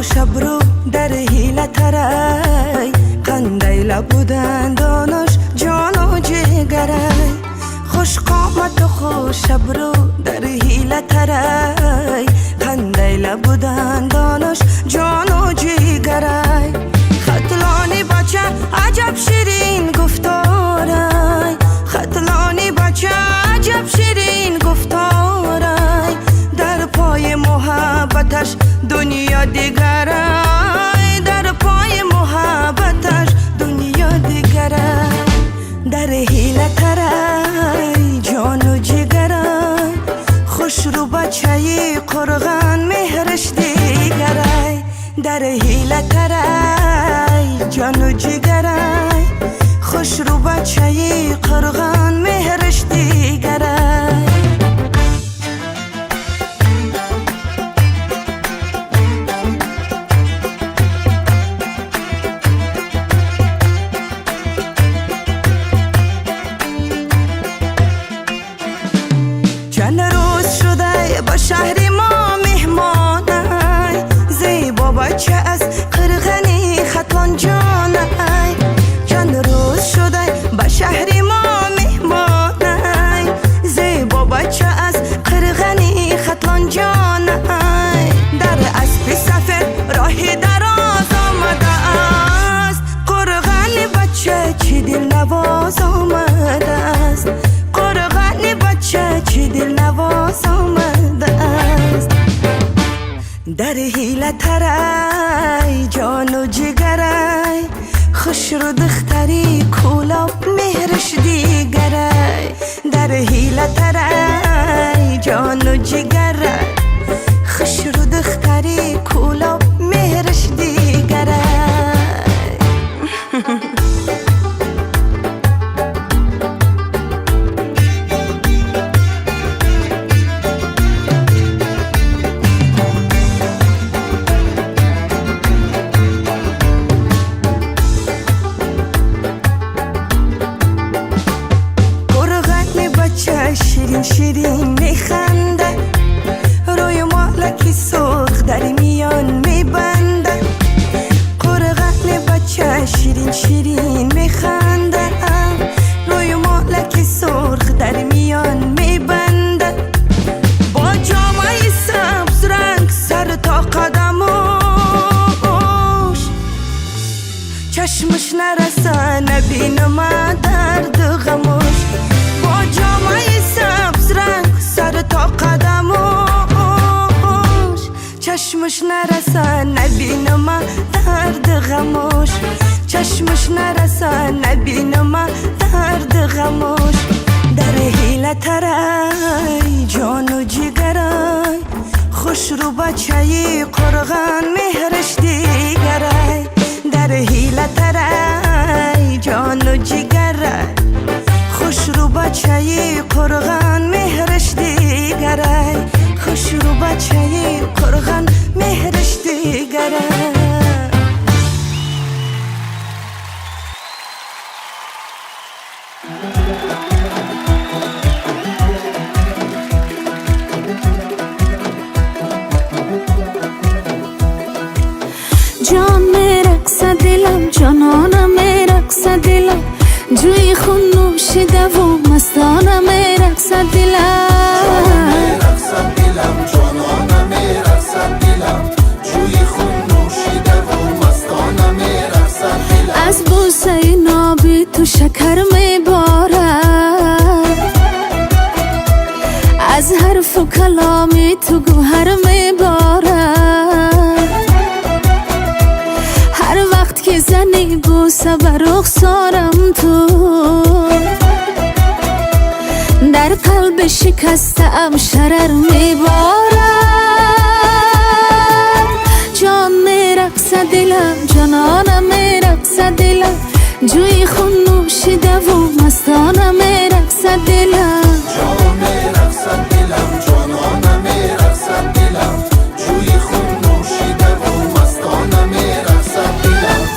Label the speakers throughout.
Speaker 1: شب رو در حیلت رای قندای لبودن دانش جان و جگرای خوش قامت و خوش شب رو در حیلت رای قندای لبودن دانش جان و جگرای خطلانی بچه عجب شیرین گفتارای خطلانی بچه عجب شیرین گفتارای در پای محبتش دنیا دیگرای در پای محبتش دنیا دیگرای در حیلت رای جان و جگرای خوش رو بچه قرغان مهرش دیگرای در حیلت رای جان و جگرای خوش رو بچه قرغان مهرش دیگرای چند روز شده با شهر ما مهمانای زیبا بچه از قرغنی خطان جانای چند روز شده با شهر ما مهمانای زیبا بچه از قرغنی خطان جانای در اسب سفر راهی دراز آمده است قرغنی بچه چی دل نواز آمده است قرغنی بچه چی دل نواز آمده است در حیلت رای جان و جگرای خوش رو دختری کولاب مهرش دیگرای در حیلت رای جان و جگرای خوش رو دختری کولاب مهرش دیگرای شیرین شیرین میخنده روی مالکی سرخ در میان میبنده قرغن بچه شیرین شیرین میخنده روی مالکی سرخ در میان میبنده با جامعه سبز رنگ سر تا قدموش چشمش نرسه نبینم درد غموش با جامعه سبز رنگ سر تا قدموش چشمش نرسه نبینم درد غموش چشمش نرسه نبینم درد غموش در حیلت رای جان و جگرای خوش رو بچه قرغن مهرش دیگرای در حیلت رای جان و جگرای خوش رو بچه قرغن مهرش دیگرای خوش رو بچه قرغن مهرش دیگرای
Speaker 2: جان میرقص دلم جانانم میرقص دلم جوی خون نوشیده و مستانم میرقص دلم
Speaker 3: جانانم میرقص دلم جوی خون نوشیده و مستانم میرقص دلم
Speaker 2: از بوسه نابی تو شکر میبارد از حرف و کلامی تو گوهر میبارد هر وقت که زنی بوسه بر رخسارم تو در قلب شکسته ام شرر میبارد جان میرقص دلم جانانم میرقص دلم جوی خون نوشیده و مستانم میرقص دلم
Speaker 3: جان میرقص دلم جانانم میرقص دلم جوی خون نوشیده و مستانم میرقص دلم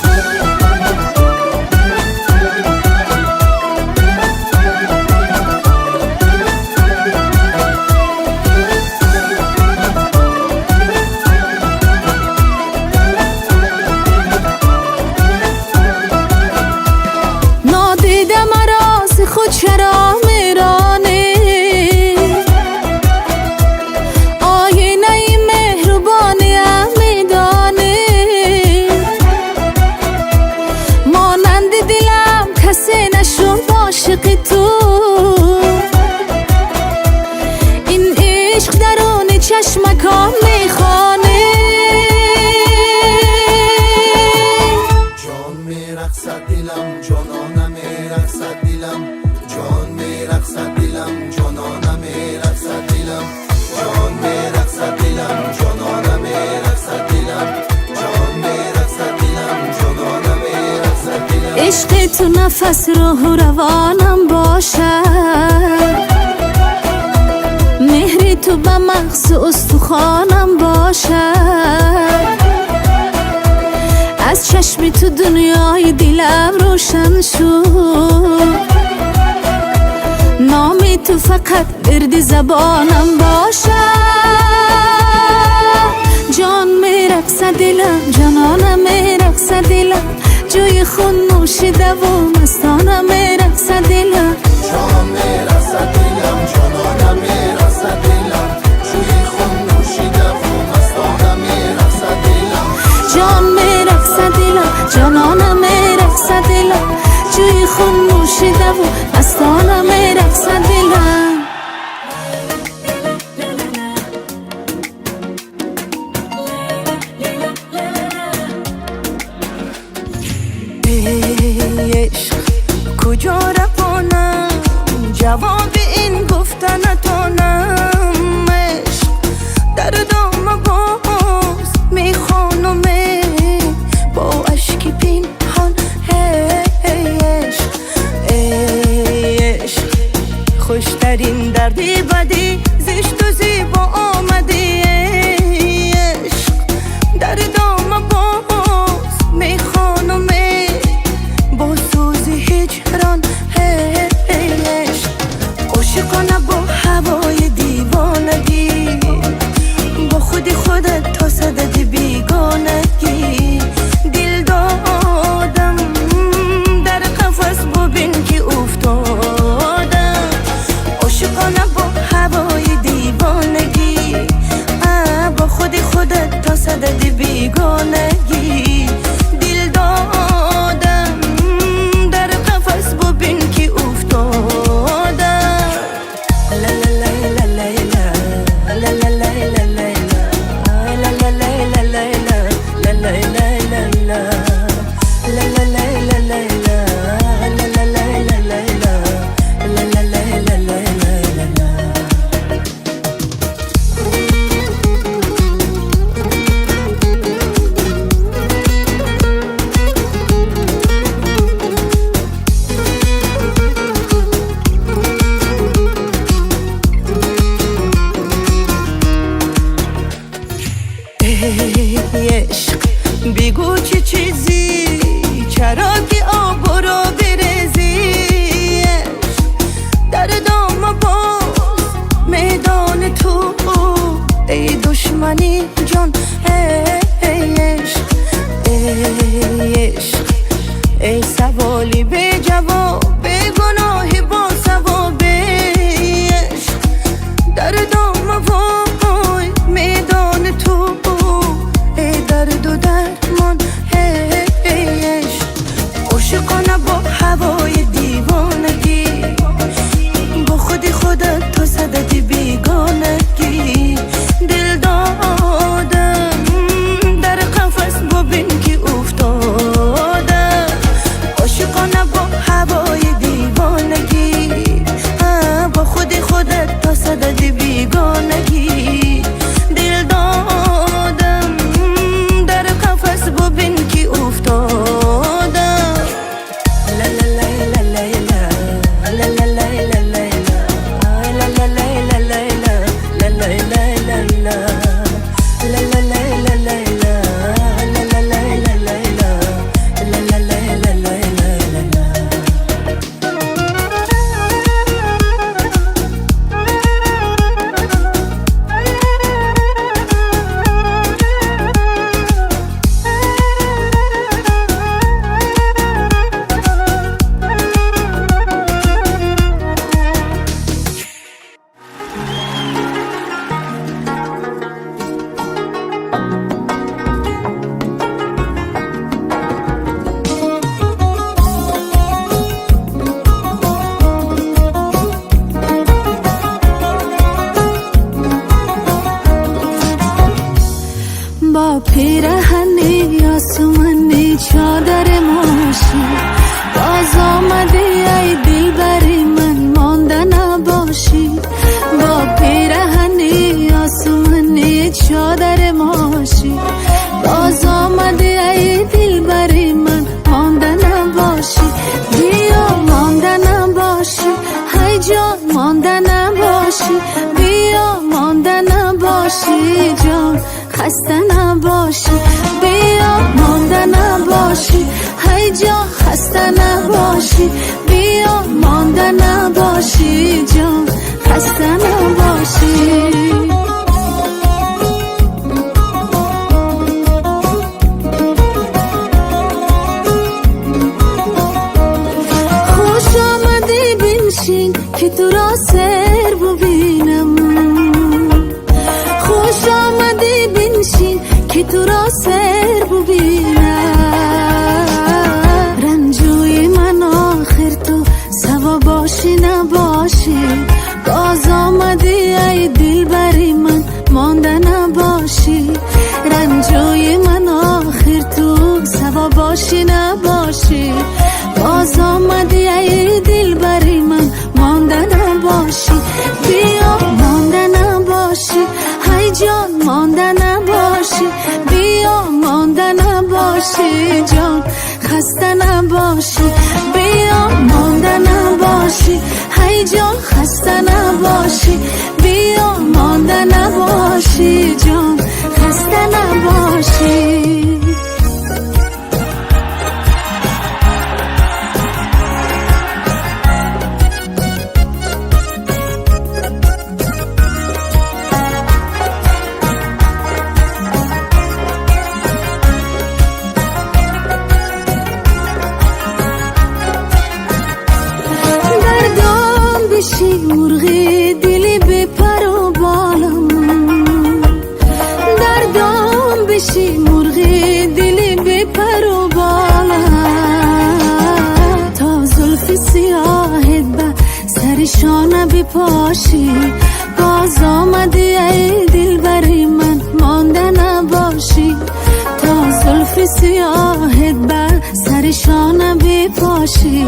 Speaker 2: عشق تو نفس روح روانم باشد، مهری تو به مغز استخوانم باشد. از چشمی تو دنیای دلم روشن شد، نامی تو فقط ورد زبانم باشد. جان میرقص دلم، جانانم میرقص دلم، جوی خون نوشیده و مستانم میرقص دلم.
Speaker 3: جان میرقص دلم، جانانم میرقص دلم، جوی خون نوشیده و مستانم میرقص دلم.
Speaker 2: جان میرقص دلم، جانانم میرقص دلم، جوی خون نوشیده و مستانم میرقص دلم.
Speaker 1: ای عشق کجا روانم، جواب این گفتنتانم. عشق در دام باز میخوانم با اشک پنهان. ای عشق ای عشق خوشترین دردی بدی زشت و زیبا آمدی. ای عشق در دام باز میخوانم با سوز هجران. ای عشق عاشقانه با هوای دیوانگی، با خودت تا صدد بیگانگی. دل دادم در قفس ببین که افتادم، عاشقانه با هوای دیوانگی، با خودت تا صدد بیگانگی. دل دادم در قفس ببین که افتادم. لا لا لا لا لا لا لا لا ای عشق بگو چه چیزی، چرا که آب رو بریزی. عشق در دام باز میدان تو، ای دشمنی جان. ای عشق ای عشق ای سوالی به جواب، به گناه با ثواب. عشق در دام وای میدان تو، ای درد و درمان. ای عشق عاشقانه با هوای دیوانگی، با خودت تا صدد بیگانگی. دل دادم در قفس ببین که افتادم، عاشقانه با هوای دیوانگی، با خودت تا صدد بیگانگی. دل دادم در قفس ببین که افتادم. لا لا لا لا لا لا لا
Speaker 2: با پیرهنی آسمانی چادر ماشی، باز آمدی ای دلبری من مانده نباشی. با پیرهنی آسمانی چادر ماشی، باز آمدی ای دلبری من مانده نباشی. خسته نباشی بیا مانده نباشی هی جان خسته نباشی بیا مانده نباشی جان خسته نباشی که تو را سر ببینم خوش آمدی بنشین که تو را سر ببینم رنجوی من آخر تو سوا باشی نباشی باز آمدی ای دل بری من مانده نباشی رنجوی من آخر تو سوا باشی نباشی باز آمدی ای دل بری من مانده نباشی بیا مانده نباشی های جان مانده نباشی بیا مانده نباشی جان خسته نباشی بیا مانده نباشی های جان خسته نباشی بیا مانده نباشی جان خسته نباشی مرغی دلی به پر و بالم در دام بشی مرغی دلی به پر و بالم تا زلف سیاهت به سر شانه بپاشی باز آمدی ای دل بری من مانده نباشی تا زلف سیاهت به سر شانه بپاشی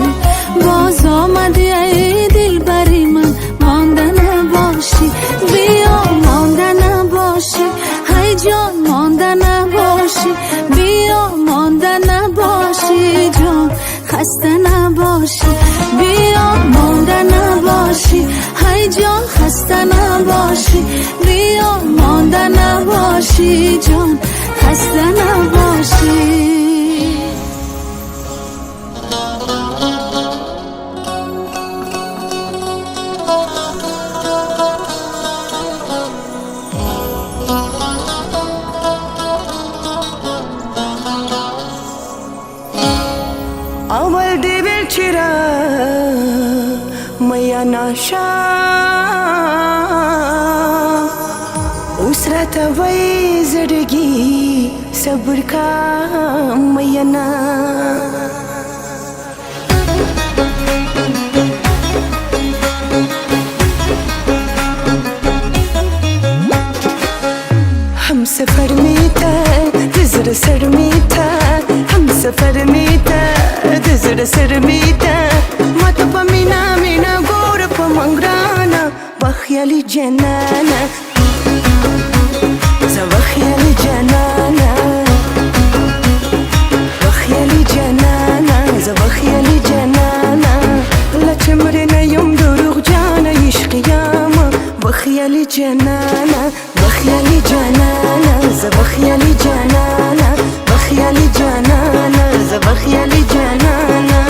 Speaker 2: باز آمدی ای دل بری من مانده نباشی بیا مانده نباشی های جان مانده نباشی بیا مانده نباشی جان خسته نباشی بیا مانده نباشی های جان خسته نباشی بیا مانده نباشی جان خسته نباشی
Speaker 1: اول دی بیل چرا میا ناشا اوس راته وای زړګي صبر کا میا نا हम सफर में था नजर सर में था हम सफर में था नजर सर में था मत पमीना मीना गोर पमंगराना बखियाली जनाना बखियाली जनाना बखियाली जनाना बखियाली जनाना लचमरना يوم دروغ جانا يشقياما بخيالي جنانا بخيالي جنانا بخيالي جنانا بخيالي جنانا بخيالي جنانا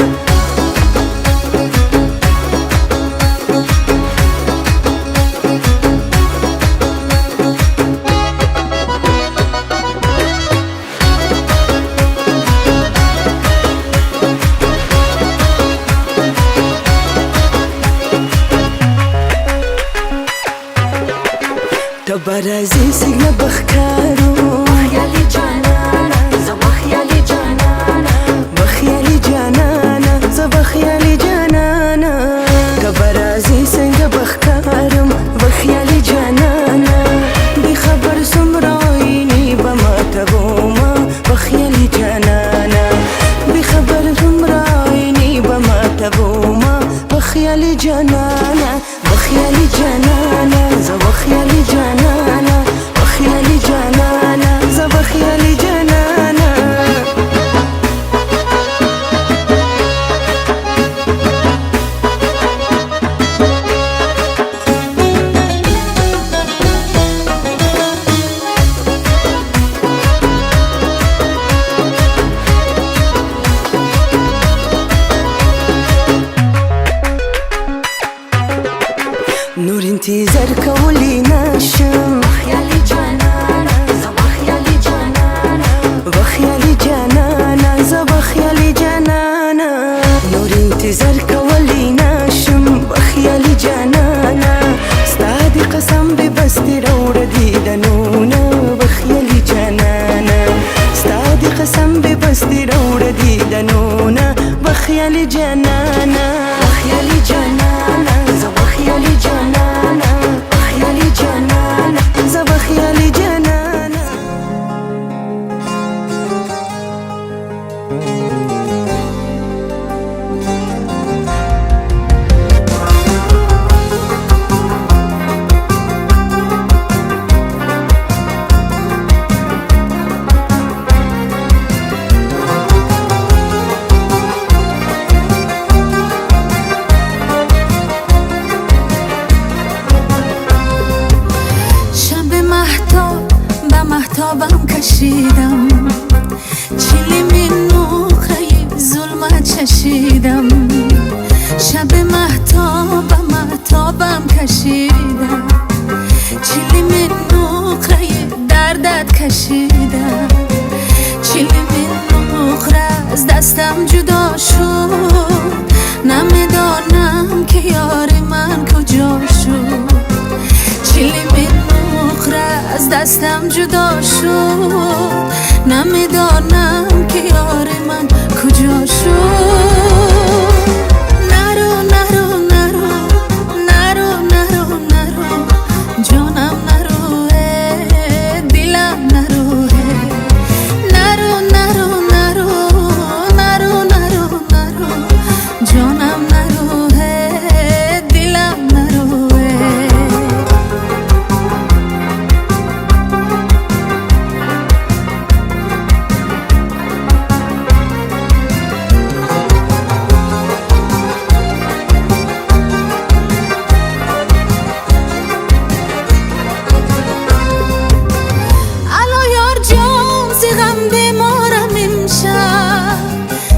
Speaker 1: تبرزي سيغنا بخكارو بخيالي جنانا بخيالي جنانا بخيالي جنانا بخيالي جنانا تبرزي سيغنا بخكارو بخيالي جنانا بخبر سمرايني بما تبوما بخيالي جنانا بخبر سمرايني بما تبوما بخيالي جنانا بخيالي جنانا بخيالي جنانا بخيالي جنانا انتظار کولی نشم بخیالی جانانا ز بخیالی جانانا بخیالی جانانا ز بخیالی جانانا نور انتظار کولی نشم بخیالی جانانا ستا دی قسم به بستی روړه دیدنونه بخیالی جانانا ستا دی قسم به بستی روړه دیدنونه بخیالی جانانا بخیالی جانانا ز بخیالی جانانا بخیالی جانانا ز بخیالی جانانا
Speaker 2: مهتابم کشیدم چیلی نوخه ظلمت چشیدم شب مهتابم کشیدم چیلی نوخه دردت کشیدم چیلی نوخه از دستم جدا شد نمیدانم که یار من کجا شد چیلی از دستم جدا شد نمیدانم که یار من کجا شد نرو نرو نرو نرو نرو نرو جانم نروه دلم نروه نرو نرو نرو نرو نرو نرو جانم نروه دلم نروه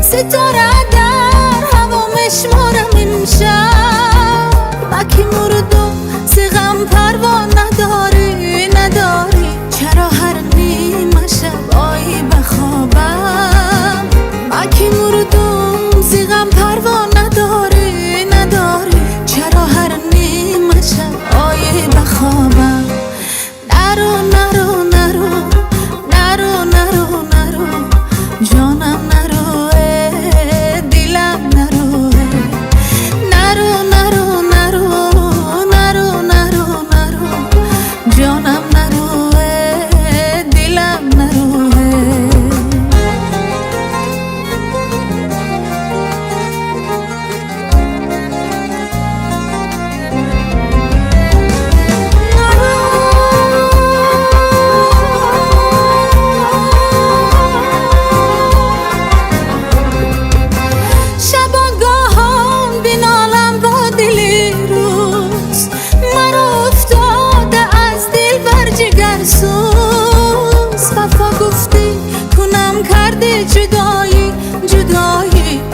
Speaker 2: ستاره در هوا مشمارم امشب بکی مردم زغم پروا نداری چرا هر نیمه شب آیی بخوابم بکی مردم زغم پروا نداری چرا هر نیمه شب آیی بخوابم نرو نرو نرو نرو نرو نرو جانم نرو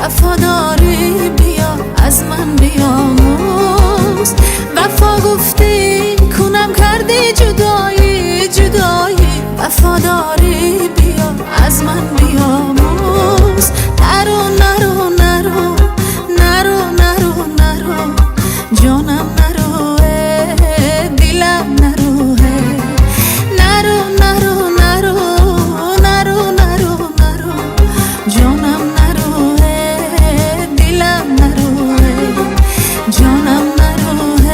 Speaker 2: وفاداری بیا از من بیاموز وفا گفتی کنم کردی جدایی وفاداری بیا از من بیاموز نرو نرو نرو نرو نرو نرو جانم نروه دلم نروه نرو نرو نرو نرو نرو نرو جانم جانم نروه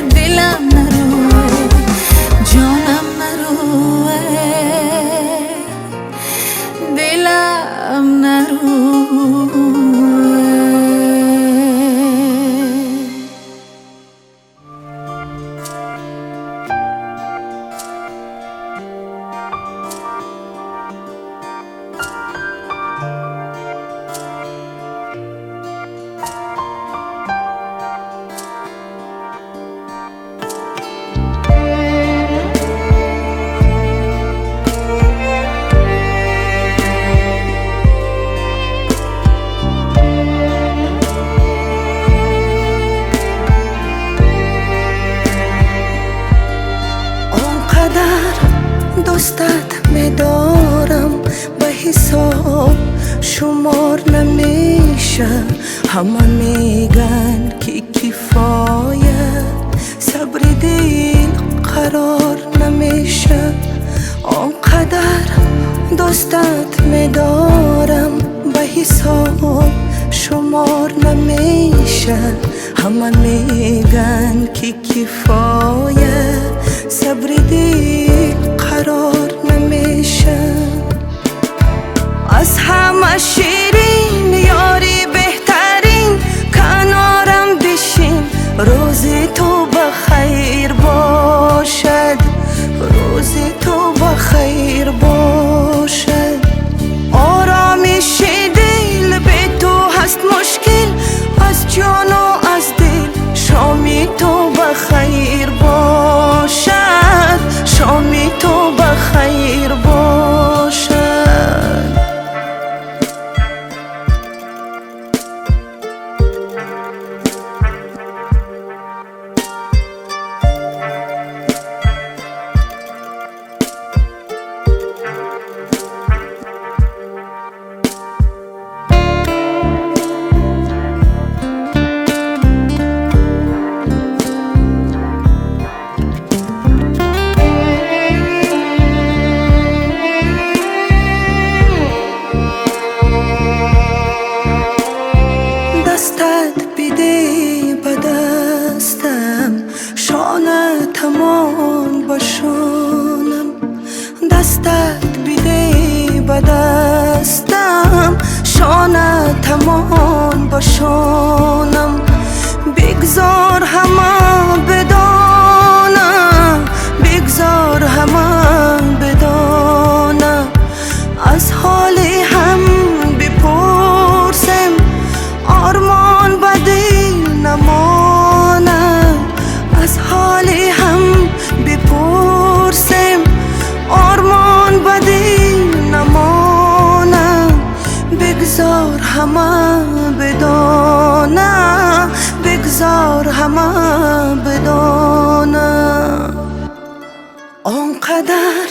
Speaker 2: دلم نروه جانم نروه دلم نروه
Speaker 1: آنقدر دوستت میدارم به حساب شمار نمیشه. همه میگن که کفایت صبر دل قرار نمیشه. آنقدر دوستت میدارم به حساب شمار نمیشه. همه میگن که کفایت صبر دل قرار نمیشه. از همه شیرین یاری بهترین کنارم بشین. روزی تو بخیر باشد، روزی تو بخیر باشد. آرامش دل به تو هست مشکل، از جان و از دل شامی تو بخیر باشد، شامی تو بخیر باشد. دستت بیده به دستم، شانت همان بشانم. دستت بیده به دستم، شانت همان بشانم. بگذار همه بدانم، بگذار همه بدانم. از حال هم بپرسم، آرمان به دل نماند. از حال هم بپرسم، آرمان به دل نماند. بگذار همه بدانم، بگذار همه بدانم. آنقدر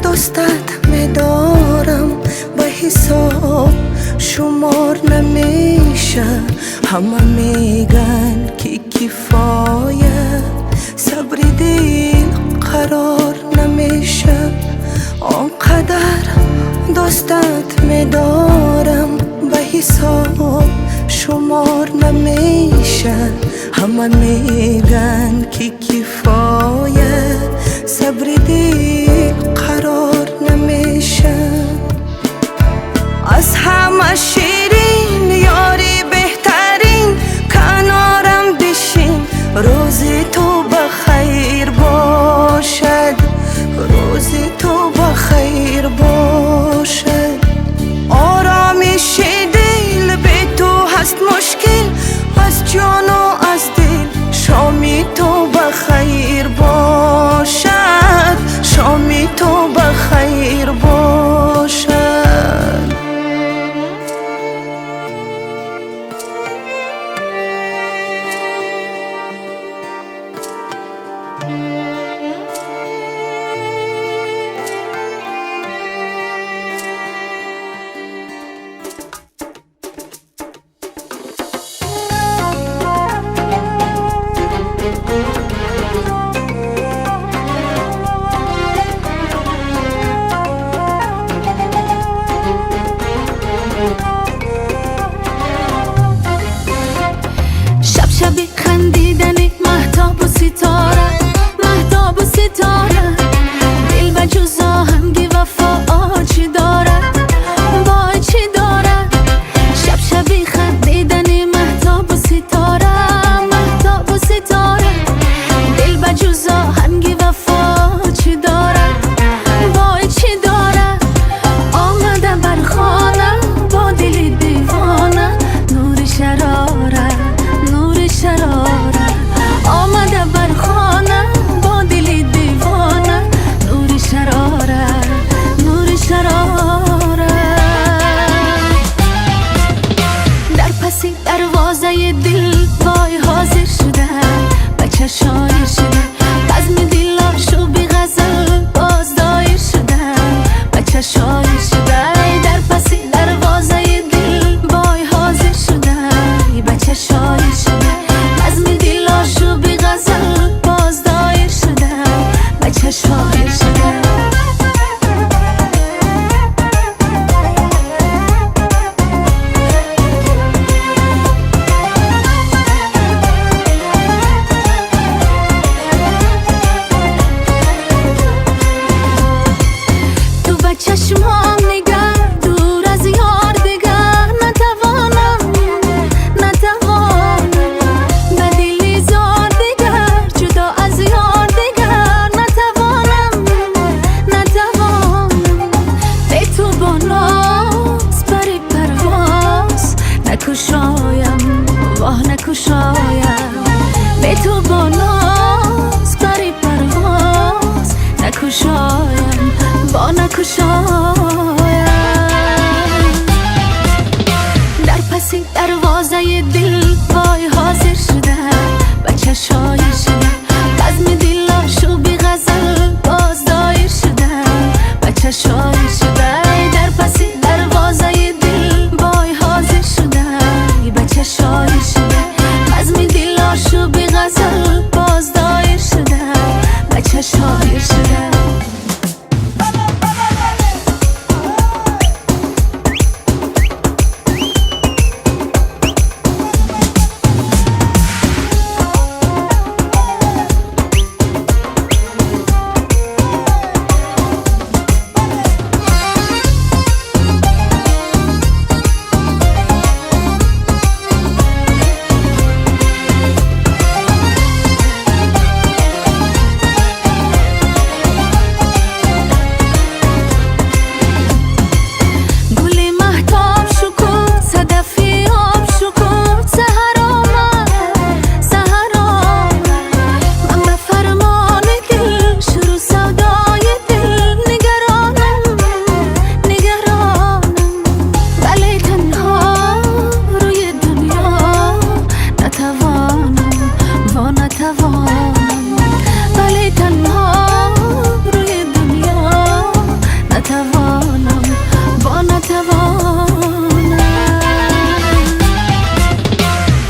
Speaker 1: دوستت میدارم به حساب شمار نمیشه. همه میگن که کفایت صبر دل قرار نمیشه. آنقدر دوستت میدارم به حساب شمار نمیشه. همه میگن که کفایت صبر دل قرار نمیشه. از همه شیرین یاری بهترین کنارم بشین. روزی تو بخیر باشد، روزی تو بخیر باشد. آرامش دل به تو هست مشکل، از جان و از دل شامی تو بخیر باشد، شامی تو بخیر باشد.
Speaker 2: شب شبی خندیدنی مهتاب و ستاره، بچه شاعر شدم ولی تنها روی دنیا نتوانم با نتوانم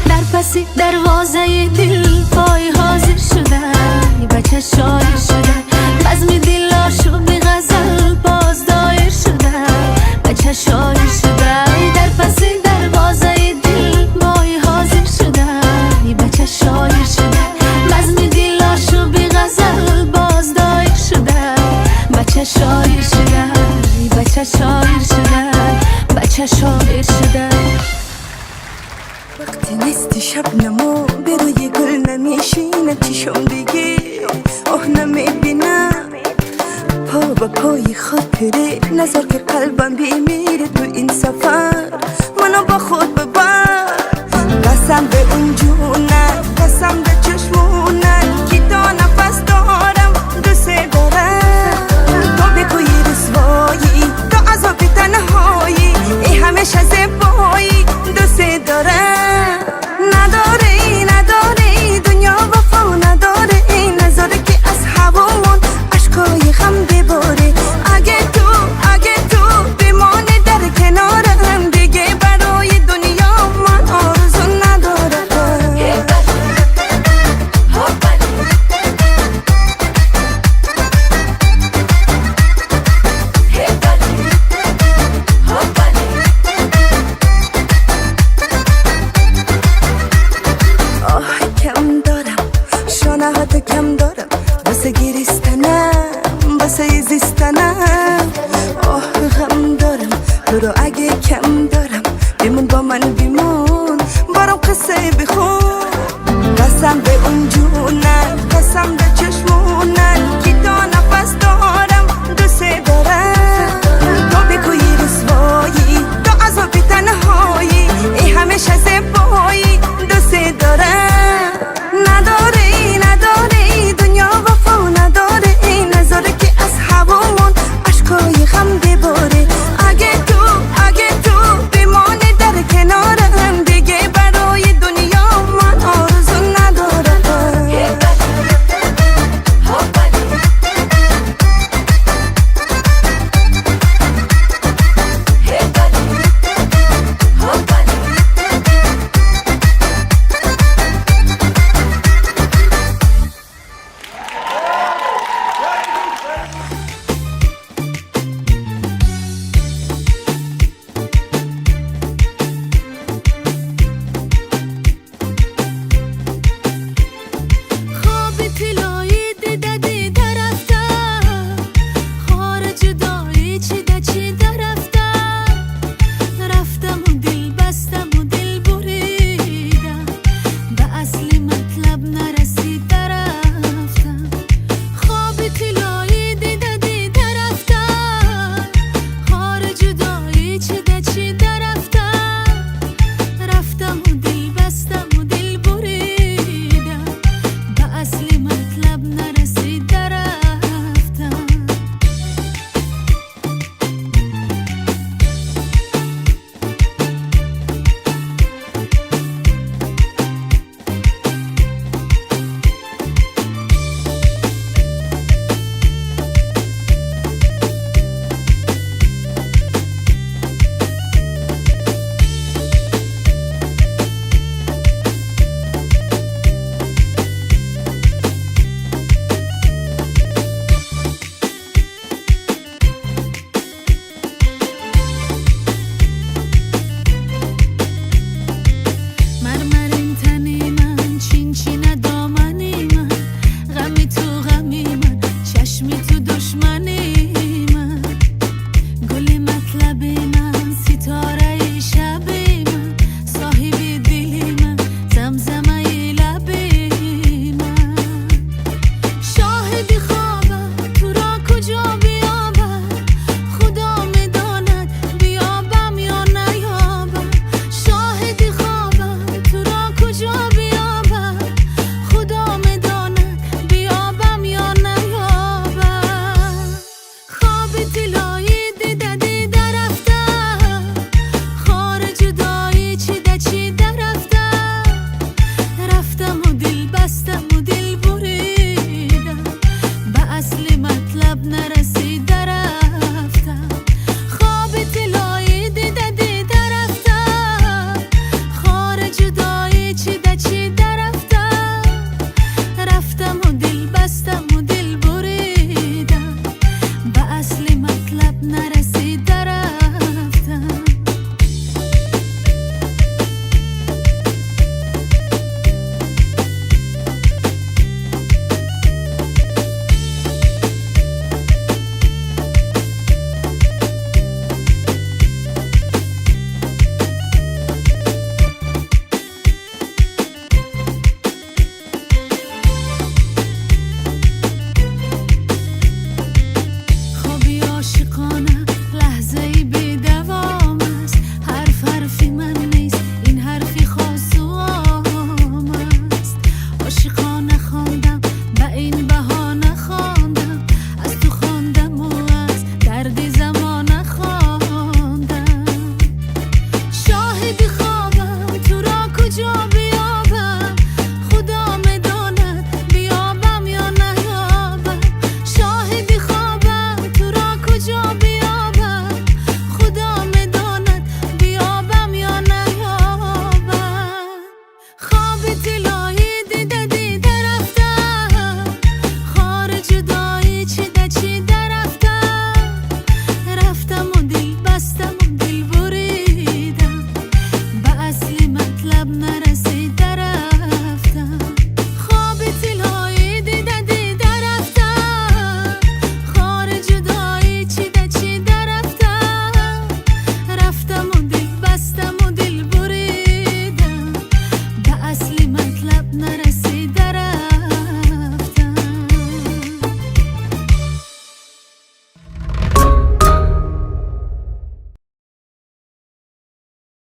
Speaker 2: در پسی دروازه دل پای حاضر شدن بچه شاعر شدن بزم دلاشو بی غزل باز دایر شدن بچه شاعر شدن در پسی دروازه دل پای حاضر شدن بچه شاعر شدن بچه شاعر شدن بچه شاعر شدن بچه شاعر شدن
Speaker 1: وقتی نیستی شبنمو به روی گل نمیشینم چشم دیگه نمیبینم پا با پای خاطره نظر که قلبم بیمیره تو این سفر منو با خود ببر قسم به اون جونن قسم به چشمونن که تا نفس دارم دوست دارم تو بگوی رسوایی تو عذاب تنهایی ای همیشه زیبایی دوست دارم نداره دنیا وفا نداره نظاره که از هوامون عشقای غم بباره اگه تو بمانه در کنارم دیگه برای دنیا من آرزو ندارم کم دارم شانه هاتو کم دارم واسه گریستنم واسه زیستنم غم دارم تو رو اگه کم دارم بمون با من بیمون برام قصه بخون قسم به اون جونن قسم به چشمونن